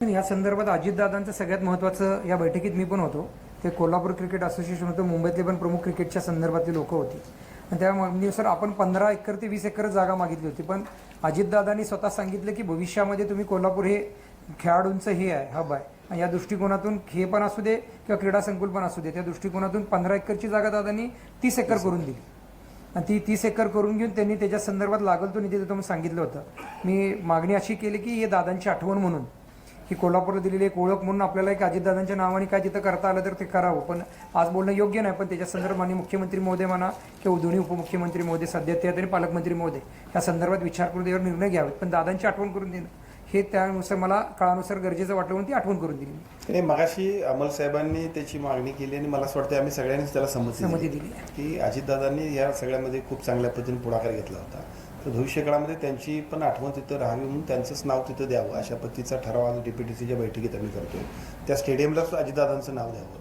या संदर्भात अजितदादांचं सगळ्यात महत्त्वाचं, या बैठकीत मी पण होतो, ते कोल्हापूर क्रिकेट असोसिएशन होतं, मुंबईतले पण प्रमुख क्रिकेटच्या संदर्भातली लोक होती. आणि त्या मागणीनुसार आपण 15 एकर ते 20 एकर जागा मागितली होती. पण अजितदादांनी स्वतः सांगितलं की भविष्यामध्ये तुम्ही कोल्हापूर हे खेळाडूंचं हे आहे, हब आहे, आणि या दृष्टिकोनातून हे पण असू दे किंवा क्रीडा संकुल पण असू दे, त्या दृष्टिकोनातून 15 एकरची जागा दादांनी 30 एकर करून दिली. आणि ती 30 एकर करून घेऊन त्यांनी त्याच्या संदर्भात लागल तो निधी देतो म्हणून सांगितलं होतं. मी मागणी अशी केली की हे दादांची आठवण म्हणून, ही कोल्हापूरला दिलेली एक ओळख म्हणून आपल्याला एक अजितदादांच्या नावाने काय तिथं करता आलं तर ते करावं. पण आज बोलणं योग्य नाही. पण त्याच्या संदर्भात माननीय मुख्यमंत्री महोदय म्हणा किंवा दोन्ही उपमुख्यमंत्री महोदय, सध्या ते आणि पालकमंत्री महोदय या संदर्भात विचार करून त्यावर निर्णय घ्यावेत. पण दादांची आठवण करून देणं हे त्यानुसार मला काळानुसार गरजेचं वाटलं म्हणून ती आठवण करून दिली. आणि मगाशी अमल साहेबांनी त्याची मागणी केली आणि मला असं वाटतं आम्ही सगळ्यांनीच त्याला संमती दिली की अजितदादांनी या सगळ्यामध्ये खूप चांगल्या पद्धतीने पुढाकार घेतला होता. तर भविष्य काळामध्ये त्यांची पण आठवण तिथं राहावी म्हणून त्यांचंच नाव तिथं द्यावं अशा पद्धतीचा ठराव आज DPTCच्या बैठकीत आम्ही करतोय. त्या स्टेडियमलाच अजितदादांचं नाव द्यावं.